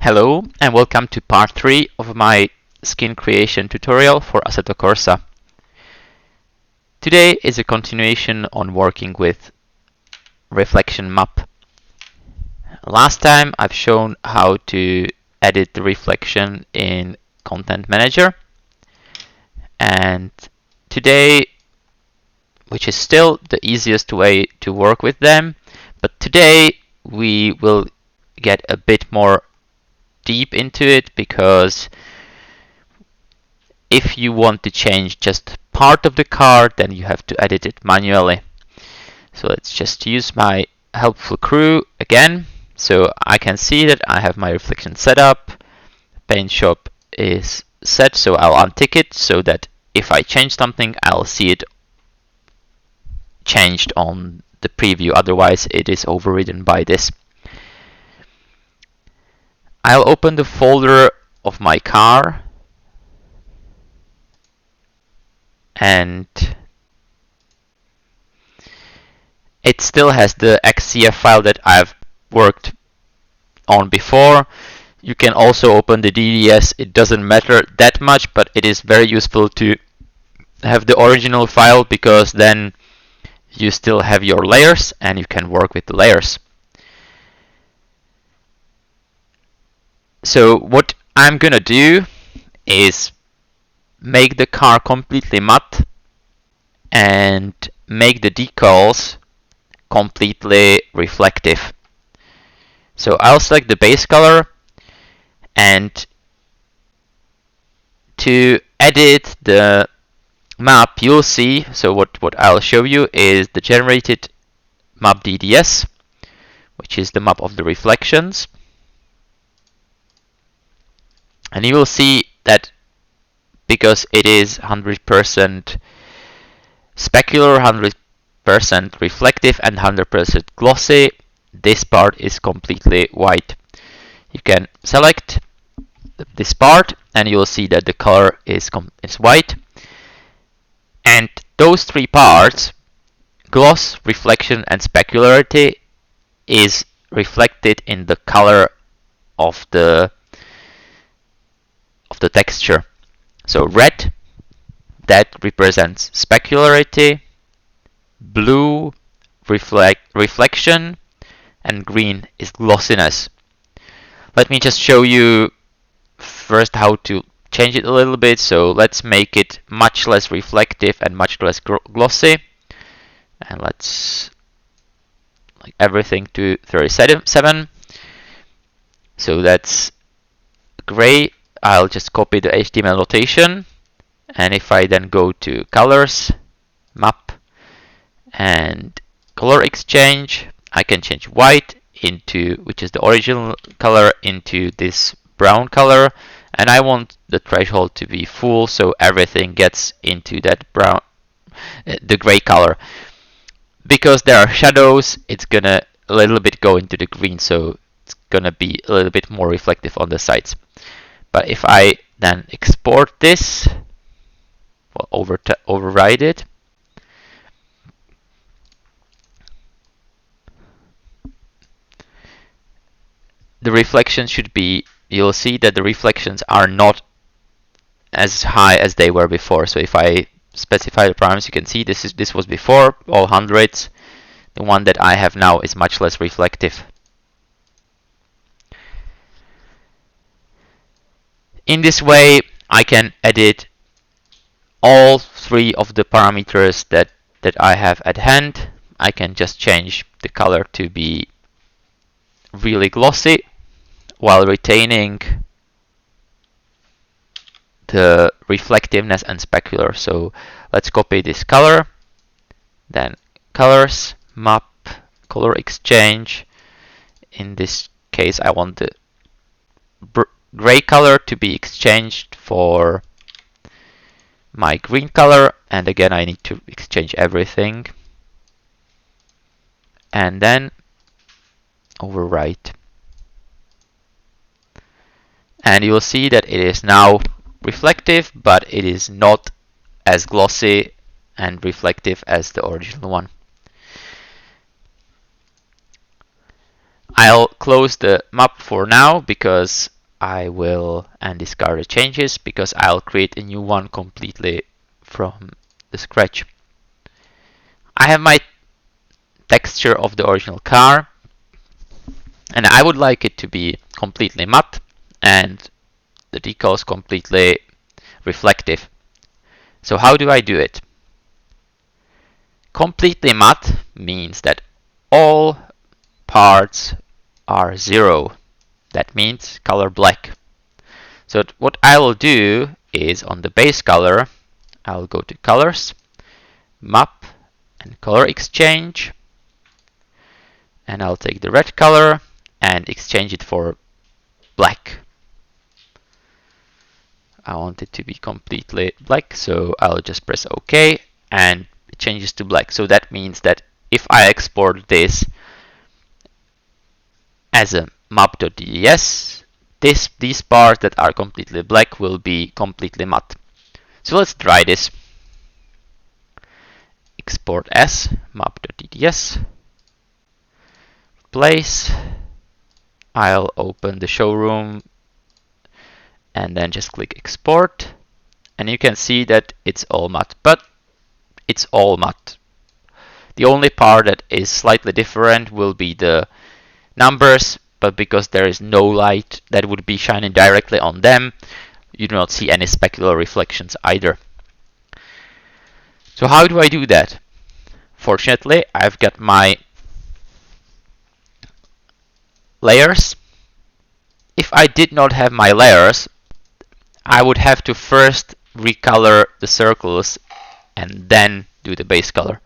Hello and welcome to part 3 of my skin creation tutorial for Assetto Corsa. Today is a continuation on working with reflection map. Last time I've shown how to edit the reflection in Content Manager, and today, which is still the easiest way to work with them, but today we will get a bit more deep into it, because if you want to change just part of the car, then you have to edit it manually. So let's just use my helpful crew again. So I can see that I have my reflection set up. Paint shop is set, so I'll untick it so that if I change something, I'll see it changed on the preview. Otherwise, it is overridden by this. I'll open the folder of my car, and it still has the XCF file that I've worked on before. You can also open the DDS. It doesn't matter that much, but it is very useful to have the original file, because then you still have your layers and you can work with the layers. So what I'm gonna do is make the car completely matte and make the decals completely reflective. So I'll select the base color, and to edit the map, you'll see, so what I'll show you is the generated map DDS, which is the map of the reflections. And you will see that because it is 100% specular, 100% reflective, and 100% glossy, this part is completely white. You can select this part and you will see that the color is white. And those three parts, gloss, reflection, and specularity, is reflected in the color of the texture. So red, that represents specularity, blue, reflection, and green is glossiness. Let me just show you first how to change it a little bit. So let's make it much less reflective and much less glossy, and let's like everything to 37. So that's gray. I'll just copy the HTML notation, and if I then go to colors, map, and color exchange, I can change white into, which is the original color, into this brown color, and I want the threshold to be full, so everything gets into that brown, the gray color. Because there are shadows, it's gonna a little bit go into the green, so it's gonna be a little bit more reflective on the sides. But if I then export this, well, override it, the reflection should be, you'll see that the reflections are not as high as they were before. So if I specify the parameters, you can see this was before, all hundreds. The one that I have now is much less reflective. In this way, I can edit all three of the parameters that I have at hand. I can just change the color to be really glossy while retaining the reflectiveness and specular. So let's copy this color, then colors, map, color exchange. In this case, I want the gray color to be exchanged for my green color, and again I need to exchange everything, and then overwrite. And you will see that it is now reflective, but it is not as glossy and reflective as the original one. I'll close the map for now because I will and discard the changes because I'll create a new one completely from the scratch. I have my texture of the original car and I would like it to be completely matte and the decals completely reflective. So how do I do it? Completely matte means that all parts are 0. That means color black. So what I will do is on the base color, I'll go to colors, map, and color exchange. And I'll take the red color and exchange it for black. I want it to be completely black, so I'll just press OK and it changes to black. So that means that if I export this as a map.dds, these parts that are completely black will be completely matte. So let's try this. Export as map.dds. Place. I'll open the showroom and then just click export. And you can see that it's all matte, but it's all matte. The only part that is slightly different will be the numbers, but because there is no light that would be shining directly on them, you do not see any specular reflections either. So how do I do that? Fortunately, I've got my layers. If I did not have my layers, I would have to first recolor the circles and then do the base color.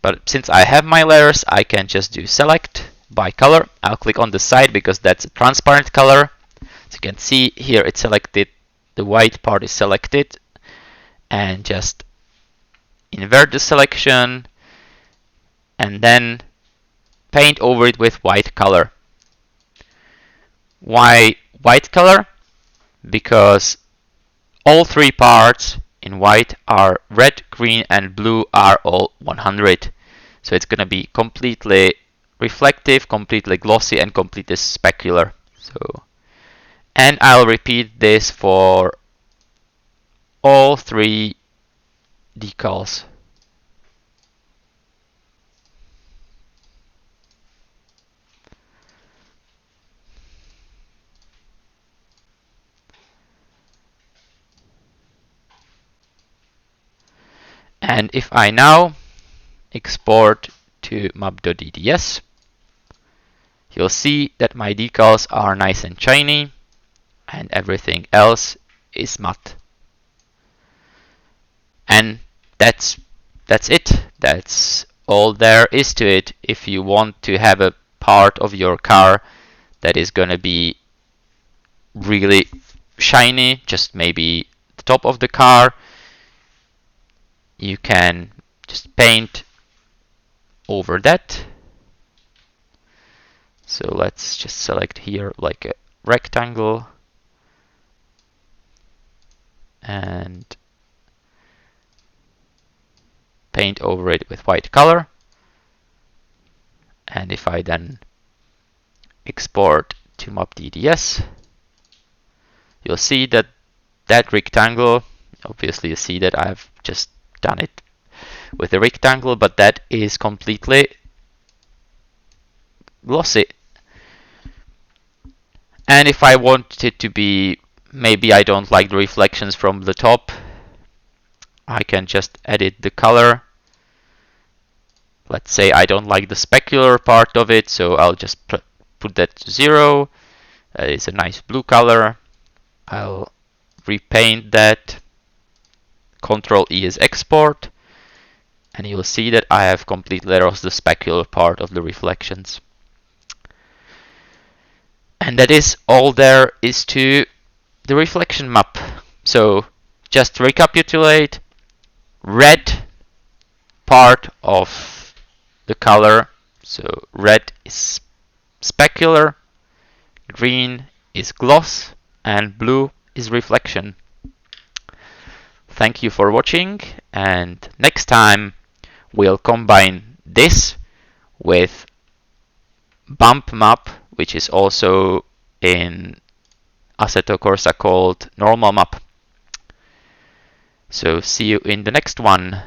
But since I have my layers, I can just do select by color. I'll click on the side because that's a transparent color. As you can see here, it's selected, the white part is selected, and just invert the selection and then paint over it with white color. Why white color? Because all three parts in white are red, green, and blue are all 100. So it's going to be completely reflective, completely glossy, and completely specular. And I'll repeat this for all three decals. And if I now export to map.dds, you'll see that my decals are nice and shiny and everything else is matte. And that's it. That's all there is to it. If you want to have a part of your car that is going to be really shiny, just maybe the top of the car, you can just paint over that. So let's just select here like a rectangle and paint over it with white color. And if I then export to map.dds, you'll see that that rectangle, obviously you see that I've just done it with a rectangle, but that is completely glossy. And if I want it to be, maybe I don't like the reflections from the top, I can just edit the color. Let's say I don't like the specular part of it, so I'll just put that to 0. It's a nice blue color. I'll repaint that. Ctrl E is export. And you'll see that I have completely lost the specular part of the reflections. And that is all there is to the reflection map. So just to recapitulate, red part of the color, so red is specular, green is gloss, and blue is reflection. Thank you for watching, and next time we'll combine this with bump map which is also in Assetto Corsa called normal map. So see you in the next one.